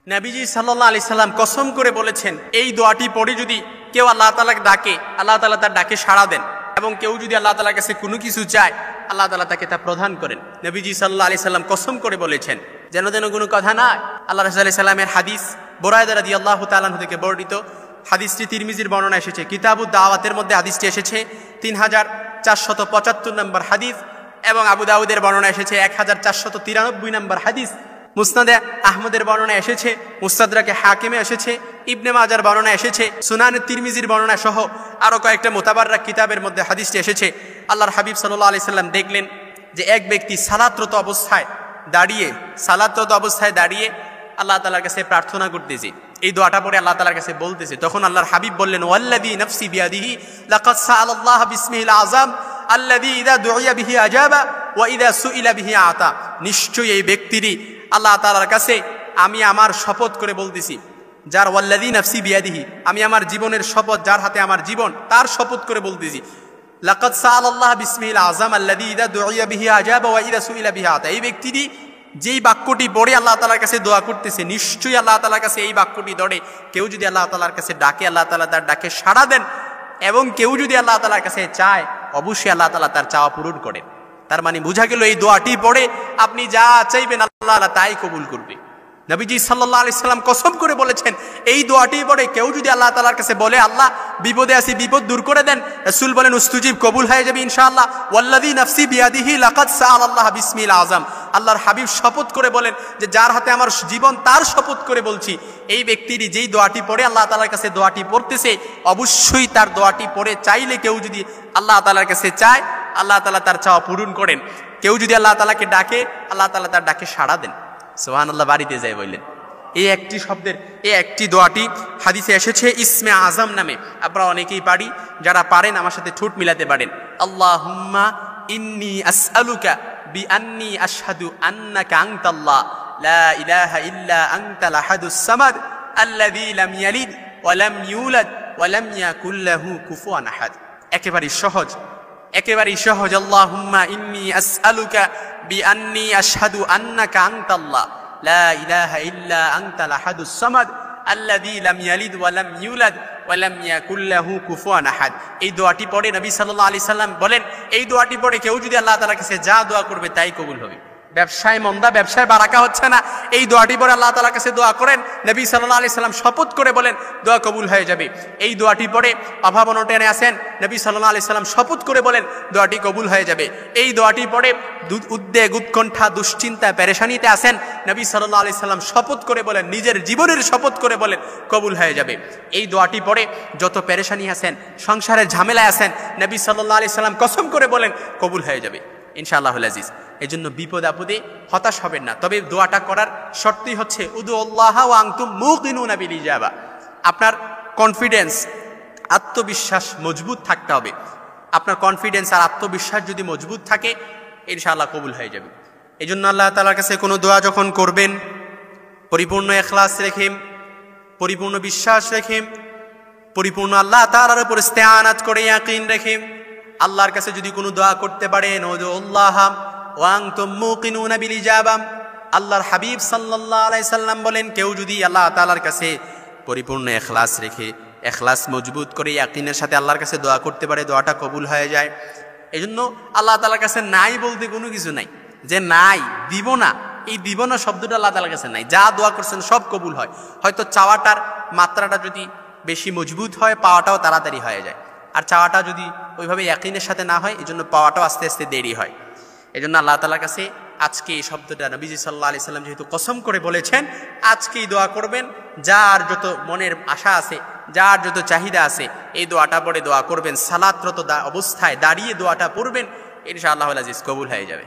নবীজি সাল্লাল্লাহু আলাইহি সাল্লাম কসম করে বলেছেন, এই দোয়াটি পড়ে যদি কেউ আল্লাহ তাআলাকে ডাকে, আল্লাহ তাআলা তার ডাকে সাড়া দেন, এবং কেউ যদি আল্লাহ তাআলার কাছে কোনো কিছু চায়, আল্লাহ তাআলা তাকে তা প্রদান করেন। নবীজি সাল্লাল্লাহু আলাইহি সাল্লাম কসম করে বলেছেন, যেন কোনো কথা না। আল্লাহ রাসূল সাল্লাল্লাহু আলাইহি সাল্লামের হাদিস বুরায়দা রাদিয়াল্লাহু তাআলা আনহু থেকে বর্ণিত, হাদিসটি তিরমিজির বর্ণনা এসেছে, কিতাবুদ দাওয়াতের মধ্যে হাদিসটি এসেছে 3475 নম্বর হাদিস, এবং আবু দাউদের বর্ণনা এসেছে 1493 নম্বর হাদিস, মুসনাদে আহমদের বর্ণনা এসেছে, মুস্তাদরাকে হাকিমে এসেছে, ইবনে মাজার বর্ণনা এসেছে, সুনান তিরমিজির বর্ণনা সহ আরো কয়েকটা মুতাবাররাক কিতাবের মধ্যে হাদিসটি এসেছে। আল্লাহর হাবিব সাল্লাল্লাহু আলাইহি সাল্লাম দেখলেন যে এক ব্যক্তি সালাতরত অবস্থায় দাঁড়িয়ে আল্লাহ তাআলার কাছে প্রার্থনা করতেছে, এই দোয়াটা পড়ে আল্লাহ তাআলার কাছে বলতেছে। তখন আল্লাহর হাবিব বললেন, ওয়াল্লাযী নাফসি বিয়াদিহি লাকাদ সাআলাল্লাহ বিসমিহিল আযম আল্লাযী ইযা দুইয়া বিহি আজাবা ওয়া ইযা সুইলা বিহি আতা। নিশ্চয়ই এই ব্যক্তিরই আল্লাহ তাআলার কাছে আমি আমার শপথ করে বলতেছি, যার ওয়াল্লাযী নাফসি বিয়াদিহি, আমি আমার জীবনের শপথ, যার হাতে আমার জীবন, তার শপথ করে বলতেছি, লাকাদ সাআলাল্লাহ বিসমিহিল আযম আল্লাযী ইযা দুইয়া বিহি আজাবা ওয়া ইযা সুইলা বিহি আতা। এই ব্যক্তিরই যেই বাক্যটি পড়ে আল্লাহ তাআলার কাছে দোয়া করতেছে, নিশ্চয়ই আল্লাহ তাআলার কাছে এই বাক্যটি ধরে কেউ যদি আল্লাহ তাআলার কাছে ডাকে, আল্লাহ তাআলা তার ডাকে সাড়া দেন, এবং কেউ যদি আল্লাহ তাআলার কাছে চায়, অবশ্যই আল্লাহ তাআলা তার চাওয়া পূরণ করেন। তার মানে বোঝা গেল এই দোয়াটি পড়ে আপনি যা চাইবেন আল্লাহ তাই কবুল করবে। নবীজি সাল্লাল্লাহু আলাইহি সাল্লাম কসম করে বলেছেন, এই দোয়াটি পড়ে কেউ যদি আল্লাহ তাআলার কাছে বলে, আল্লাহ বিপদে আছি, বিপদ দূর করে দেন, রাসূল বলেন উস্তুজিব, কবুল হয়ে যাবে ইনশাআল্লাহ। ওয়াল্লাযী নাফসি বিয়াদিহি লাকাদ সাআলাল্লাহ বিসমিহিল আযম। আল্লাহর হাবিব শপথ করে বলেন যে যার হাতে আমার জীবন, তার শপথ করে বলছি, এই ব্যক্তিরই যেই দোয়াটি পড়ে আল্লাহ তাআলার কাছে দোয়াটি পড়তেছে, অবশ্যই তার দোয়াটি পড়ে চাইলে কেউ যদি আল্লাহ তাআলার কাছে চায়, আল্লাহ তাআলা তার চাওয়া পূরণ করেন। কেউ যদি আল্লাহ তাআলাকে ডাকে, আল্লাহ তাআলা তার ডাকে সাড়া দেন। সুবহানাল্লাহ, বাড়িতে যায় বললেন। এই একটি শব্দের, এই একটি দোয়াটি হাদিসে এসেছে ইসমে আজম নামে। আপনারা অনেকেই পারি, যারা পারেন আমার সাথে ঠোঁট মিলাতে পারেন। আল্লাহুম্মা ইন্নী আসআলুকা বিআন্নী আশহাদু আন্নাকা আনতাল্লাহ লা ইলাহা ইল্লা আনতাল আহাদুস সামাদ আল্লাযী লাম ইয়ালিদ ওয়া লাম ইউলাদ ওয়া লাম ইয়াকুল লাহু কুফুয়ান আহাদ। একেবারেই সহজ। আল্লাহুম্মা ইন্নী আসআলুকা বিআন্নী আশহাদু আন্নাকা আনতাল্লাহ লা ইলাহা ইল্লা আনতাল আহাদুস সামাদ আল্লাযী লাম ইয়ালিদ ওয়া লাম ইউলাদ ওয়া লাম ইয়াকুল লাহু কুফুয়ান আহাদ। এই দোয়াটি পড়ে নবী সাল্লাল্লাহু আলাইহি সাল্লাম বলেন, এই দোয়াটি পড়ে কেউ যদি আল্লাহ তাআলার কাছে যা দোয়া করবে তাই কবুল হবে। ব্যবসায় মন্দা, ব্যবসায় বারাকা হচ্ছে না, এই দোয়াটি পড়ে আল্লাহ তাআলার কাছে দোয়া করেন, নবী সাল্লাল্লাহু আলাইহি সাল্লাম শপথ করে বলেন দোয়া কবুল হয়ে যাবে। এই দোয়াটি পড়ে অভাব অনটনে আছেন, নবী সাল্লাল্লাহু আলাইহি সাল্লাম শপথ করে বলেন দোয়াটি কবুল হয়ে যাবে। এই দোয়াটি পড়ে উদ্বেগ, উৎকণ্ঠা, দুশ্চিন্তা, পেরেশানিতে আছেন, নবী সাল্লাল্লাহু আলাইহি সাল্লাম শপথ করে বলেন, নিজের জীবনের শপথ করে বলেন কবুল হয়ে যাবে। এই দোয়াটি পড়ে যত পেরেশানি আছেন, সংসারের ঝামেলায় আছেন, নবী সাল্লাল্লাহু আলাইহি সাল্লাম কসম করে বলেন কবুল হয়ে যাবে ইনশাআল্লাহুল আজিজ। এই জন্য বিপদ আপদে হতাশ হবেন না। তবে দোয়াটা করার শর্তই হচ্ছে উদুল্লাহ ওয়া আনতুম মুকিনুনা বিল ইজাবা। আপনার কনফিডেন্স, আত্মবিশ্বাস মজবুত থাকতে হবে। আপনার কনফিডেন্স আর আত্মবিশ্বাস যদি মজবুত থাকে, ইনশাআল্লাহ কবুল হয়ে যাবে। এই জন্য আল্লাহ তাআলার কাছে কোনো দোয়া যখন করবেন, পরিপূর্ণ ইখলাস রেখে, পরিপূর্ণ বিশ্বাস রেখে, পরিপূর্ণ আল্লাহ তাআলার উপর ইস্তেআনাত করে, ইয়াকিন রেখে আল্লাহর কাছে যদি কোনো দোয়া করতে পারেন, উদুল্লাহ ওয়া আনতুম মুকিনুনা বিল ইজাবা। আল্লাহর হাবিব সাল্লাল্লাহু আলাইহি সাল্লাম বলেন, কেউ যদি আল্লাহ তাআলার কাছে পরিপূর্ণ ইখলাস রেখে, ইখলাস মজবুত করে ইয়াকিনের সাথে আল্লাহর কাছে দোয়া করতে পারে, দোয়াটা কবুল হয়ে যায়। এই জন্য আল্লাহ তাআলার কাছে নাই বলতে কোনো কিছু নাই, যে নাই দিব না, এই দিব না শব্দটা আল্লাহ তাআলার কাছে নাই। যা দোয়া করছেন সব কবুল হয়। হয়তো চাওয়াটার মাত্রাটা যদি বেশি মজবুত হয়, পাওয়াটাও তাড়াতাড়ি হয়ে যায়। আর চাওয়াটা যদি ওইভাবে ইয়াকিনের সাথে না হয়, এই জন্য পাওয়াটাও আস্তে আস্তে দেরি হয়। এই জন্য আল্লাহ তাআলার কাছে আজকে এই শব্দটা নবীজি সাল্লাল্লাহু আলাইহি সাল্লাম যেহেতু কসম করে বলেছেন, আজকেই দোয়া করবেন, যার যত মনের আশা আছে, যার যত চাহিদা আছে, এই দোয়াটা পড়ে দোয়া করবেন, সালাতরত অবস্থায় দাঁড়িয়ে দোয়াটা পড়বেন, ইনশাআল্লাহুল আজিজ কবুল হয়ে যাবে।